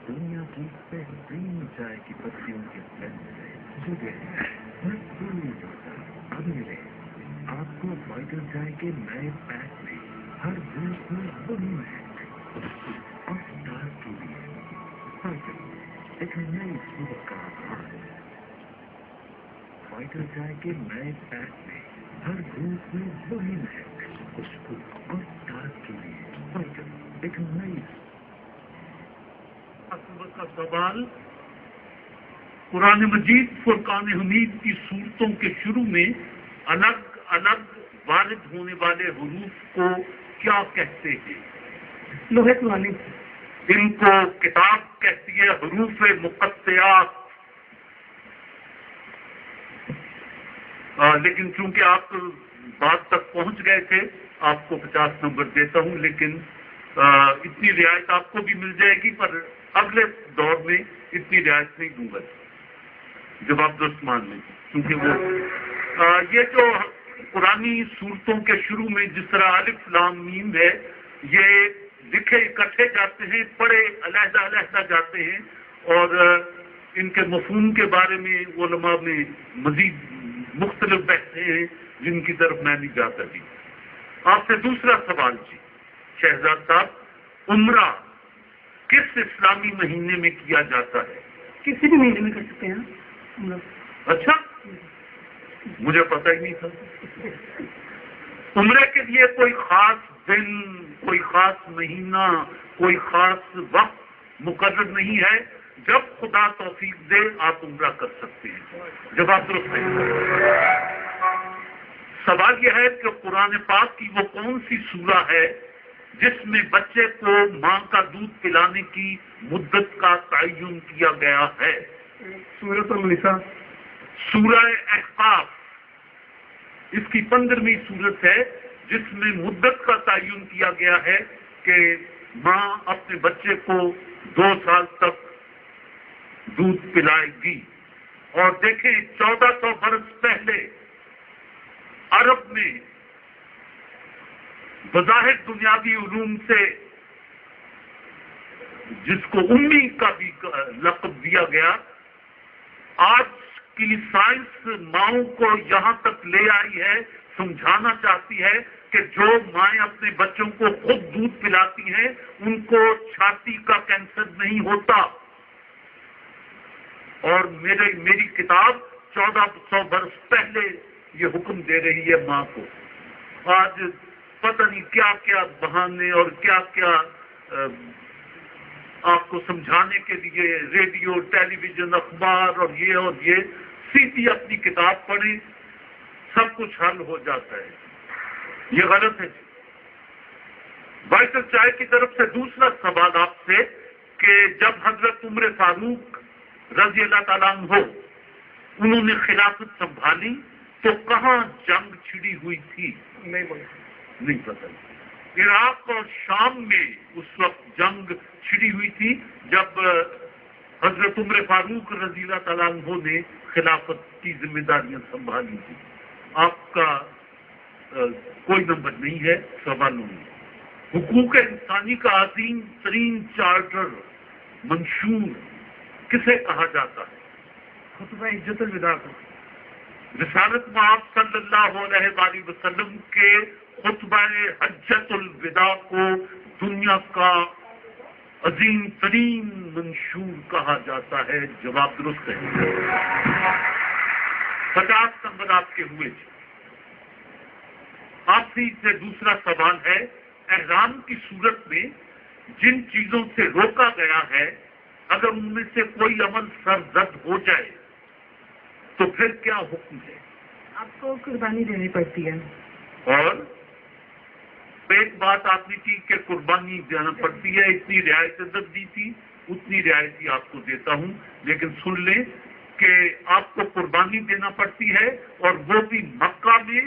دنیا کی بہترین چائے کی پتیوں کے بلند سے جگہ اب ملے آپ کو وائٹل چائے کے نئے پیک میں ہر بوند میں وہی مہک اور اسٹار کے لیے وائٹل ایک نئی صبح کا آغاز. وائٹل چائے کے نئے پیک میں ہر بوند میں وہی مہک خوشبو اور اسٹار کے لیے وائٹل ایک نئی. کا سوال قرآن مجید فرقان حمید کی صورتوں کے شروع میں الگ الگ وارد ہونے والے حروف کو کیا کہتے ہیں؟ لوہے پرانی. ان کو کتاب کہتی ہے حروف مقطعات. لیکن چونکہ آپ بات تک پہنچ گئے تھے آپ کو 50 نمبر دیتا ہوں، لیکن اتنی رعایت آپ کو بھی مل جائے گی، پر اگلے دور میں اتنی رعایت نہیں دوں گا. جواب درست مان لیں، کیونکہ وہ یہ جو پرانی صورتوں کے شروع میں جس طرح الف لام میم ہے، یہ لکھے اکٹھے جاتے ہیں، پڑھے علیحدہ علیحدہ جاتے ہیں، اور ان کے مفہوم کے بارے میں علماء میں مزید مختلف بحثیں ہیں جن کی طرف میں نہیں جا سکی. آپ سے دوسرا سوال جی شہزاد صاحب، عمرہ کس اسلامی مہینے میں کیا جاتا ہے؟ کسی بھی مہینے میں کر سکتے ہیں. اچھا، مجھے پتہ ہی نہیں تھا. عمرے کے لیے کوئی خاص دن، کوئی خاص مہینہ، کوئی خاص وقت مقرر نہیں ہے. جب خدا توفیق دے آپ عمرہ کر سکتے ہیں. جواب درست ہے. سوال یہ ہے کہ قرآن پاک کی وہ کون سی سورہ ہے جس میں بچے کو ماں کا دودھ پلانے کی مدت کا تعین کیا گیا ہے؟ سورۃ النساء. سورہ احقاف اس کی 15ویں سورت ہے جس میں مدت کا تعین کیا گیا ہے کہ ماں اپنے بچے کو 2 سال تک دودھ پلائے گی. اور دیکھیں 1400 برس پہلے عرب میں بظاہر دنیاوی علوم سے جس کو امی کا بھی لقب دیا گیا، آج کی سائنس ماؤں کو یہاں تک لے آئی ہے، سمجھانا چاہتی ہے کہ جو مائیں اپنے بچوں کو خود دودھ پلاتی ہیں ان کو چھاتی کا کینسر نہیں ہوتا. اور میری کتاب 1400 برس پہلے یہ حکم دے رہی ہے ماں کو. آج پتہ نہیں کیا کیا بہانے اور کیا کیا آپ کو سمجھانے کے لیے ریڈیو، ٹیلی ویژن، اخبار اور یہ سیدھی اپنی کتاب پڑھیں، سب کچھ حل ہو جاتا ہے. یہ غلط ہے. وائٹل چائے کی طرف سے دوسرا سوال آپ سے کہ جب حضرت عمر فاروق رضی اللہ تعالیٰ عنہ انہوں نے خلافت سنبھالی تو کہاں جنگ چھڑی ہوئی تھی؟ نہیں پتہ. عراق اور شام میں اس وقت جنگ چھڑی ہوئی تھی جب حضرت عمر فاروق رضی اللہ تعالیٰ عنہ نے خلافت کی ذمہ داریاں سنبھالی تھی. آپ کا کوئی نمبر نہیں ہے سوالوں میں. حقوق انسانی کا عظیم ترین چارٹر منشور کسے کہا جاتا ہے؟ خطبہ حجت الوداع کو. رسالت مآب صلی اللہ علیہ وآلہ وسلم کے خطبہ حجت الوداع کو دنیا کا عظیم ترین منشور کہا جاتا ہے. جواب درست ہے. 50 نمبر آپ کے ہوئے. آپ سے دوسرا سوال ہے، احرام کی صورت میں جن چیزوں سے روکا گیا ہے اگر ان میں سے کوئی عمل سرزد ہو جائے تو پھر کیا حکم ہے؟ آپ کو قربانی دینی پڑتی ہے. اور ایک بات آپ نے کی کہ قربانی دینا پڑتی ہے. اتنی رعایت عدد دی تھی، اتنی رعایت ہی آپ کو دیتا ہوں، لیکن سن لیں کہ آپ کو قربانی دینا پڑتی ہے اور وہ بھی مکہ میں.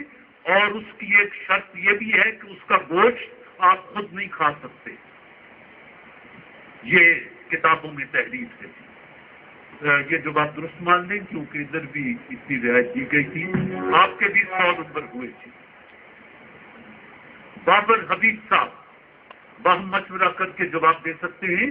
اور اس کی ایک شرط یہ بھی ہے کہ اس کا گوشت آپ خود نہیں کھا سکتے. یہ کتابوں میں تحریر سے تھی. یہ جو بات درست مان لیں کیونکہ ادھر بھی اتنی رعایت دی گئی تھی. آپ کے بھی 100 نمبر ہوئے تھے. بابر حبیب صاحب باہم مشورہ کر کے جواب دے سکتے ہیں.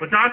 50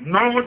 9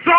100।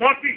40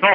100।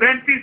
35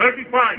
35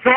100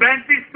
35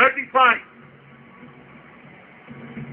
35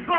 100।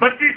25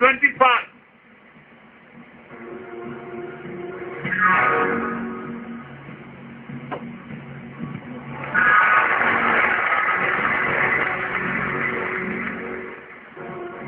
25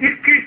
21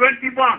21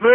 2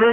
2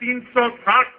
360